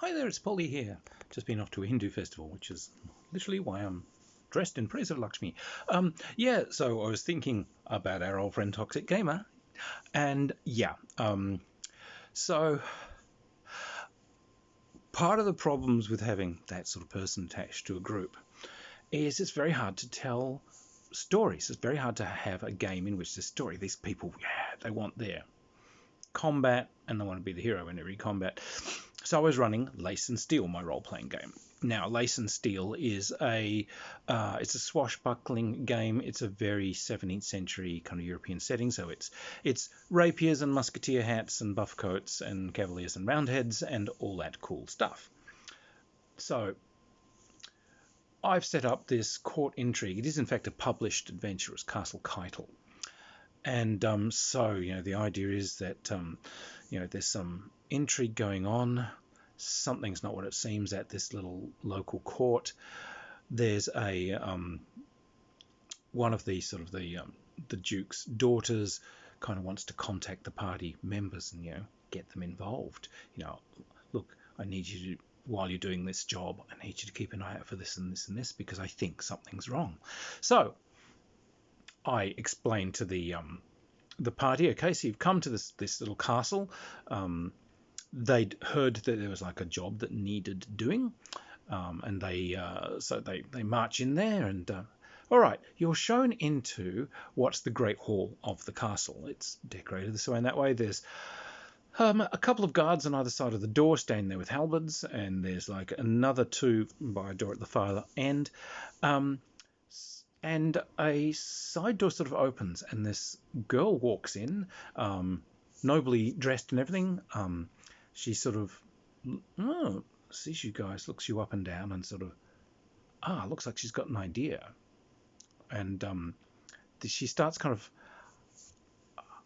Hi there, it's Polly here. Just been off to a Hindu festival, which is literally why I'm dressed in praise of Lakshmi. So I was thinking about our old friend Toxic Gamer, and so part of the problems with having that sort of person attached to a group is it's very hard to tell stories. It's very hard to have a game in which there's story. These people, they want their combat and they want to be the hero in every combat. So I was running Lace and Steel, my role-playing game. Now, Lace and Steel is it's a swashbuckling game. It's a very 17th century kind of European setting. So it's rapiers and musketeer hats and buff coats and cavaliers and roundheads and all that cool stuff. So I've set up this court intrigue. It is in fact a published adventure. It's Castle Keitel. And the idea is that there's some intrigue going on. Something's not what it seems at this little local court. There's a one of the the Duke's daughters kind of wants to contact the party members and get them involved. Look, I need you to, while you're doing this job, I need you to keep an eye out for this and this and this because I think something's wrong. So I explained to the party, okay, so you've come to this little castle. They'd heard that there was like a job that needed doing, and they march in there and all right, you're shown into what's the Great Hall of the castle. It's decorated this way and that way. There's a couple of guards on either side of the door standing there with halberds, and there's like another two by a door at the far end. And a side door sort of opens, and this girl walks in, nobly dressed and everything. She sort of sees you guys, looks you up and down, and sort of looks like she's got an idea. And she starts kind of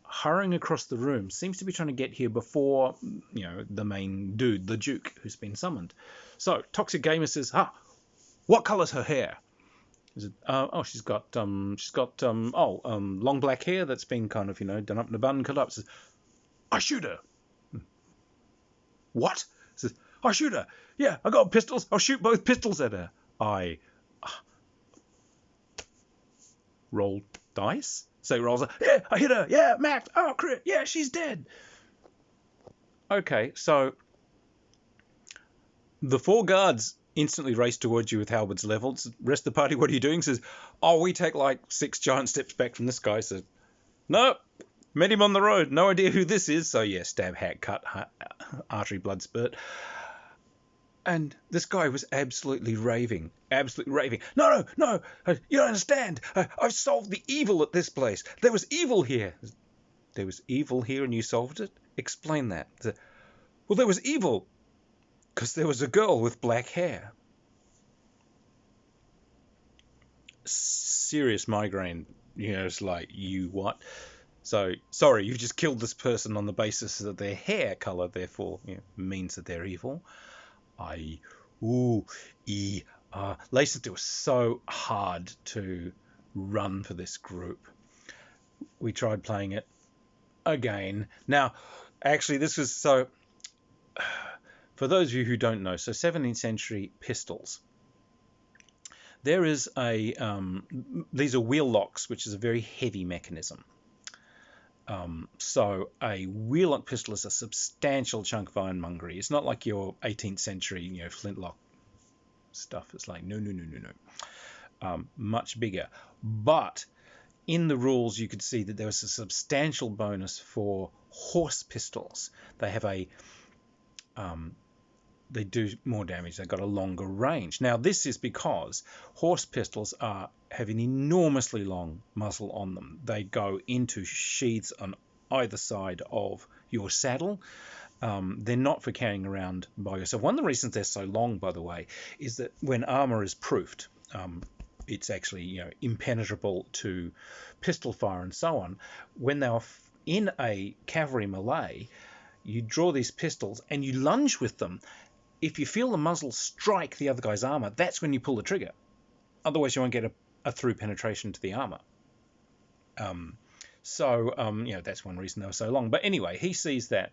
hurrying across the room. Seems to be trying to get here before the main dude, the Duke, who's been summoned. So Toxic Gamer says, what colour's her hair? She's got long black hair that's been kind of done up in a bun and cut up. Says, I shoot her. What? Says, I shoot her. Yeah, I got pistols. I'll shoot both pistols at her. I roll dice. So he rolls. Yeah, I hit her. Yeah, Max. Oh, crit. Yeah, she's dead. Okay, so the four guards instantly race towards you with halberds leveled. The rest of the party, what are you doing? Says, we take like 6 giant steps back from this guy. Says, no, met him on the road. No idea who this is. So yeah, stab, hack, cut, artery, blood spurt. And this guy was absolutely raving. No, you don't understand. I've solved the evil at this place. There was evil here. There was evil here and you solved it? Explain that. Well, there was evil because there was a girl with black hair. Serious migraine. It's like, you what? So, sorry, you've just killed this person on the basis that their hair colour, therefore, means that they're evil. Lace and Steel was so hard to run for this group. We tried playing it again. Now, actually, this was so... For those of you who don't know, so 17th century pistols. There is these are wheel locks, which is a very heavy mechanism. So a wheel lock pistol is a substantial chunk of ironmongery. It's not like your 18th century, flintlock stuff. It's like, no. Much bigger. But in the rules, you could see that there was a substantial bonus for horse pistols. They have they do more damage. They've got a longer range. Now, this is because horse pistols have an enormously long muzzle on them. They go into sheaths on either side of your saddle. They're not for carrying around by yourself. One of the reasons they're so long, by the way, is that when armor is proofed, it's actually impenetrable to pistol fire and so on. When they're in a cavalry melee, you draw these pistols and you lunge with them. If you feel the muzzle strike the other guy's armor, that's when you pull the trigger. Otherwise, you won't get a through penetration to the armor. That's one reason they were so long. But anyway, he sees that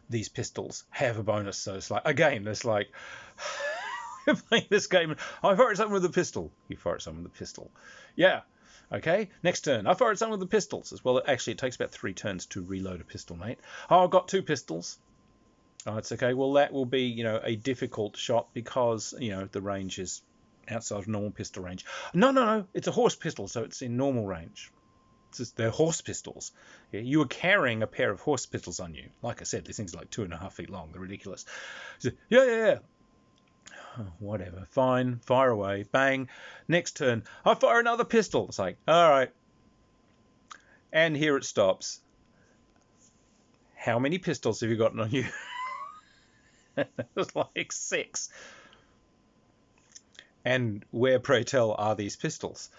these pistols have a bonus. So it's like, again, it's like, you're playing this game. I fired someone with a pistol. You fired someone with a pistol. Yeah. Okay. Next turn. I fired someone with the pistols as well. Actually, it takes about 3 turns to reload a pistol, mate. Oh, I've got 2 pistols. Oh, it's okay. Well, that will be, a difficult shot because, the range is outside of normal pistol range. No. It's a horse pistol, so it's in normal range. They're horse pistols. Yeah, you were carrying a pair of horse pistols on you. Like I said, these things are like 2.5 feet long. They're ridiculous. So, yeah. Oh, whatever. Fine. Fire away. Bang. Next turn, I fire another pistol. It's like, all right. And here it stops. How many pistols have you gotten on you? It's like 6. And where, pray tell, are these pistols?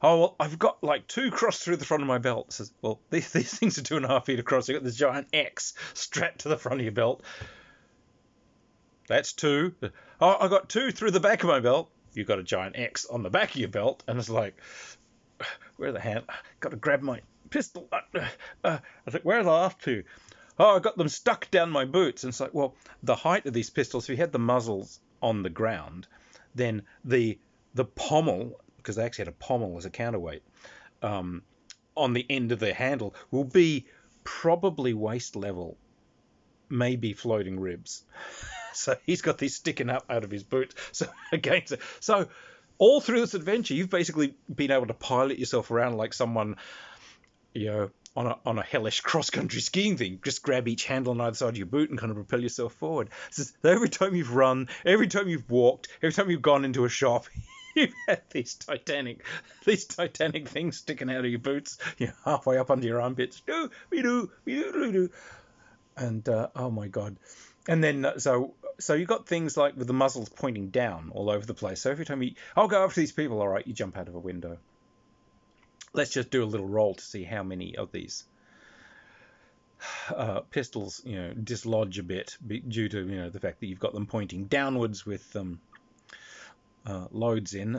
Oh, well, I've got like 2 crossed through the front of my belt. It says, well, these things are 2.5 feet across. You've got this giant X strapped to the front of your belt. That's 2. Oh, I got 2 through the back of my belt. You've got a giant X on the back of your belt. And it's like, where are the hand? Got to grab my pistol. I was like, where are the last 2? Oh, I got them stuck down my boots. And it's like, well, the height of these pistols, if you had the muzzles on the ground, then the pommel, because they actually had a pommel as a counterweight, on the end of the handle will be probably waist level, maybe floating ribs. So he's got these sticking up out of his boots. So again, so all through this adventure, you've basically been able to pilot yourself around like someone, on a hellish cross-country skiing thing. Just grab each handle on either side of your boot and kind of propel yourself forward. So every time you've run, every time you've walked, every time you've gone into a shop, you've had these titanic things sticking out of your boots, halfway up under your armpits. And oh my god. And then so you've got things like with the muzzles pointing down all over the place. So every time I'll go after these people, all right, you jump out of a window. Let's just do a little roll to see how many of these pistols, dislodge a bit due to, the fact that you've got them pointing downwards with loads in.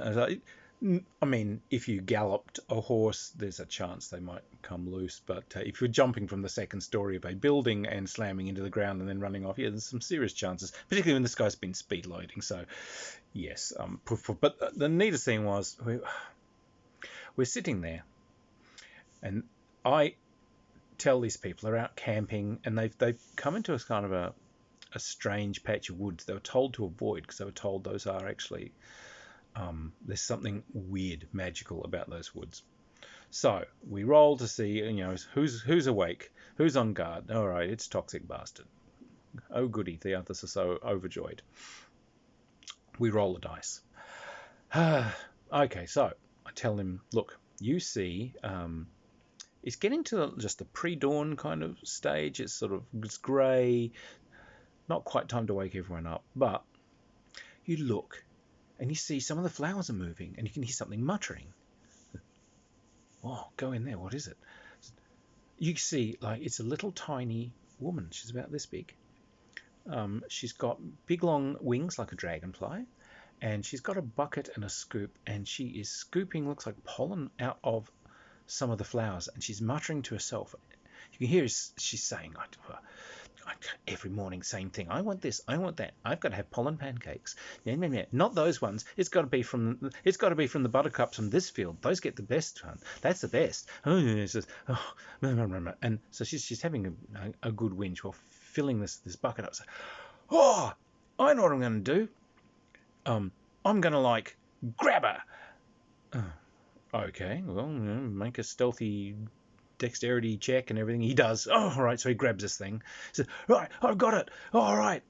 I mean, if you galloped a horse, there's a chance they might come loose. But if you're jumping from the second story of a building and slamming into the ground and then running off, there's some serious chances, particularly when this guy's been speed loading. So, yes. But the neatest thing was we're sitting there, and I tell these people they're out camping, and they've come into a kind of a strange patch of woods they were told to avoid, because they were told those are actually there's something weird, magical about those woods. So we roll to see, who's awake, who's on guard. All right, it's Toxic Bastard. Oh goody, the others are so overjoyed. We roll the dice. Okay, so I tell him, look, you see, it's getting to just the pre-dawn kind of stage. It's grey, not quite time to wake everyone up, but you look and you see some of the flowers are moving, and you can hear something muttering. Oh, go in there. What is it? You see, it's a little tiny woman. She's about this big. She's got big long wings like a dragonfly, and she's got a bucket and a scoop, and she is scooping, looks like pollen, out of some of the flowers, and she's muttering to herself. You can hear she's saying, every morning, same thing. I want this. I want that. I've got to have pollen pancakes. Not those ones. It's got to be from the buttercups from this field. Those get the best one. That's the best. And so she's having a good whinge while filling this bucket up. So, I know what I'm going to do. I'm going to grab her. Okay, well, make a stealthy dexterity check and everything. He does. Oh, all right. So he grabs this thing. He says, right, I've got it. Oh, all right.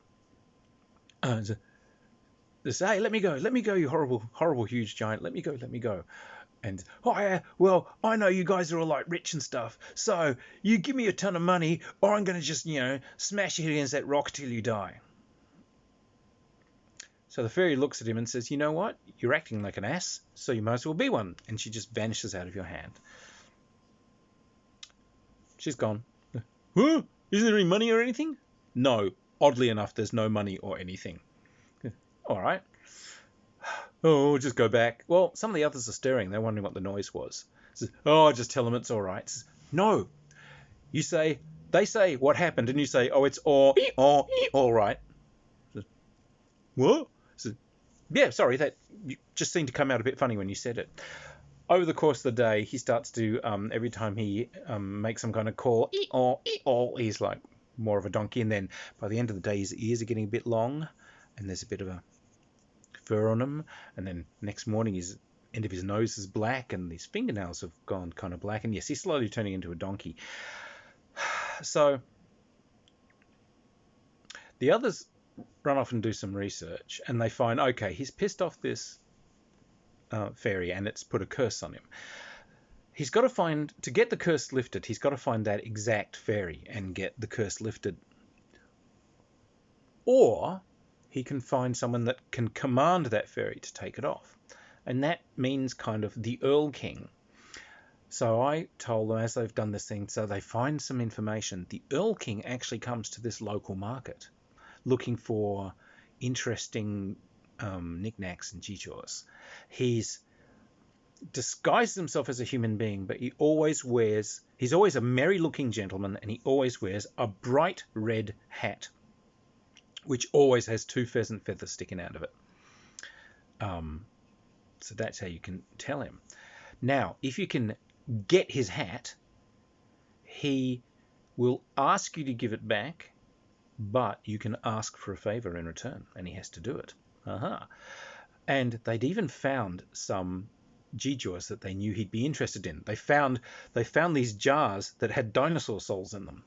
Hey, let me go, you horrible, huge giant. Let me go. And, oh, yeah, well, I know you guys are all rich and stuff. So you give me a ton of money, or I'm going to just, smash your head against that rock till you die. So the fairy looks at him and says, you know what? You're acting like an ass, so you might as well be one. And she just vanishes out of your hand. She's gone. Huh? Isn't there any money or anything? No. Oddly enough, there's no money or anything. All right. Oh, we'll just go back. Well, some of the others are stirring. They're wondering what the noise was. Says, oh, just tell them it's all right. Says, no. You say, they say what happened, and you say, oh, it's all right. What? Yeah, sorry, that you just seemed to come out a bit funny when you said it. Over the course of the day, he starts to, every time he makes some kind of call, he's like more of a donkey. And then by the end of the day, his ears are getting a bit long, and there's a bit of a fur on him. And then next morning, his end of his nose is black, and his fingernails have gone kind of black. And yes, he's slowly turning into a donkey. So the others run off and do some research, and they find, okay, he's pissed off this fairy, and it's put a curse on him. He's got to find, to get the curse lifted, he's got to find that exact fairy and get the curse lifted. Or he can find someone that can command that fairy to take it off. And that means kind of the Earl King. So I told them, as they've done this thing, so they find some information. The Earl King actually comes to this local market looking for interesting knickknacks and gewgaws. He's disguised himself as a human being, but he's always a merry-looking gentleman, and he always wears a bright red hat, which always has 2 pheasant feathers sticking out of it. So that's how you can tell him. Now, if you can get his hat, he will ask you to give it back, but you can ask for a favor in return, and he has to do it. And they'd even found some gewgaws that they knew he'd be interested in. They found these jars that had dinosaur souls in them,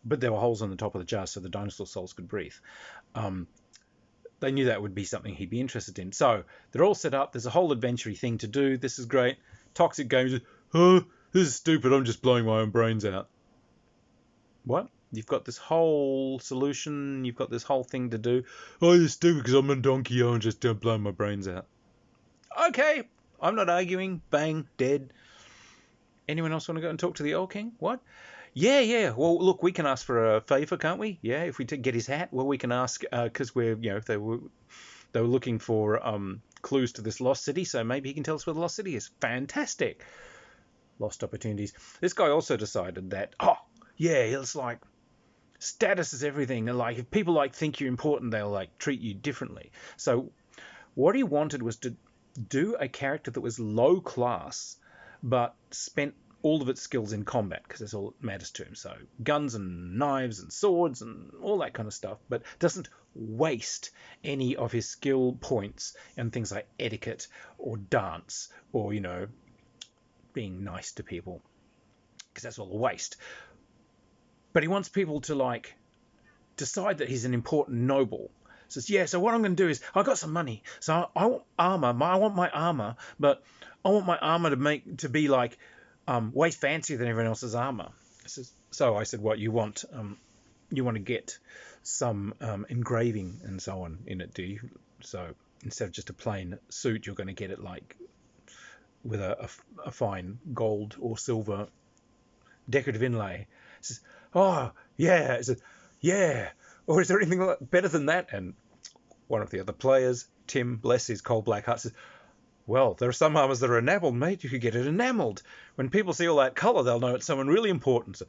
but there were holes in the top of the jars so the dinosaur souls could breathe. They knew that would be something he'd be interested in. So they're all set up. There's a whole adventure-y thing to do. This is great. Toxic Games. Oh, this is stupid. I'm just blowing my own brains out. What? You've got this whole solution. You've got this whole thing to do. Oh, you're stupid because I'm a donkey. I'm just blowing my brains out. Okay, I'm not arguing. Bang, dead. Anyone else want to go and talk to the Earl King? What? Yeah. Well, look, we can ask for a favour, can't we? Yeah, if we get his hat, well, we can ask because we're, if they were looking for clues to this lost city, so maybe he can tell us where the lost city is. Fantastic. Lost opportunities. This guy also decided that, it's like status is everything, and like if people think you're important, they'll treat you differently. So what he wanted was to do a character that was low class, but spent all of its skills in combat, because that's all that matters to him. So guns and knives and swords and all that kind of stuff, but doesn't waste any of his skill points in things like etiquette or dance or, being nice to people, because that's all a waste. But he wants people to decide that he's an important noble. Says, yeah, so what I'm going to do is I've got some money, so I want armor. I want my armor, but I want my armor to be way fancier than everyone else's armor. So I said, what you want? You want to get some engraving and so on in it, do you? So instead of just a plain suit, you're going to get it with a fine gold or silver decorative inlay. It says, oh yeah. It says, yeah. Or is there anything better than that? And one of the other players, Tim, bless his coal black heart, says, well, there are some armors that are enamelled, mate. You could get it enamelled. When people see all that colour, they'll know it's someone really important. So,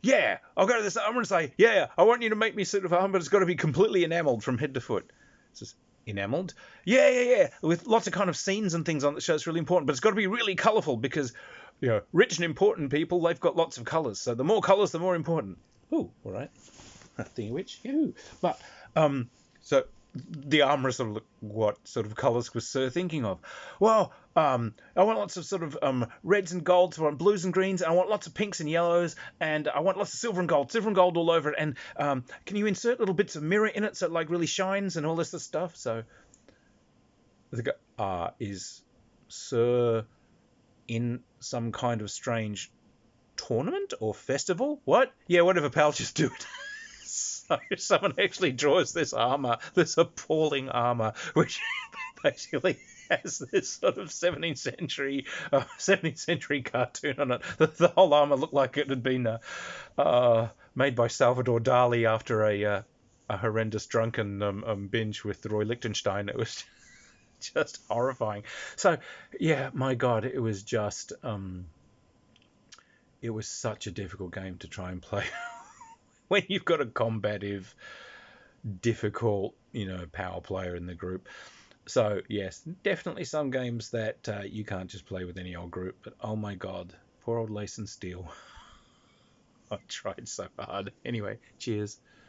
yeah, I'll go to this. I'm going to say, yeah, I want you to make me suit of armour, but it's got to be completely enamelled from head to foot. It says, enamelled? Yeah. With lots of kind of scenes and things on the show. It's really important, but it's got to be really colourful because, rich and important people, they've got lots of colours. So the more colours, the more important. Ooh, all right. Thingy which, yoo. But, so the armourer sort of looked, what sort of colours was Sir thinking of? Well, I want lots of sort of reds and golds, I want blues and greens, and I want lots of pinks and yellows, and I want lots of silver and gold all over it, and can you insert little bits of mirror in it so it really shines and all this stuff? So the guy, is Sir in some kind of strange tournament or festival? What? Yeah, whatever, pal, just do it. So someone actually draws this armor, this appalling armor, which basically has this sort of 17th century cartoon on it. The whole armor looked like it had been made by Salvador Dali after a horrendous drunken binge with Roy Lichtenstein. It was just horrifying. So yeah, my God, it was just it was such a difficult game to try and play when you've got a combative, difficult, power player in the group. So yes, definitely some games that you can't just play with any old group. But oh my god, poor old Lace and Steel. I tried so hard. Anyway, cheers.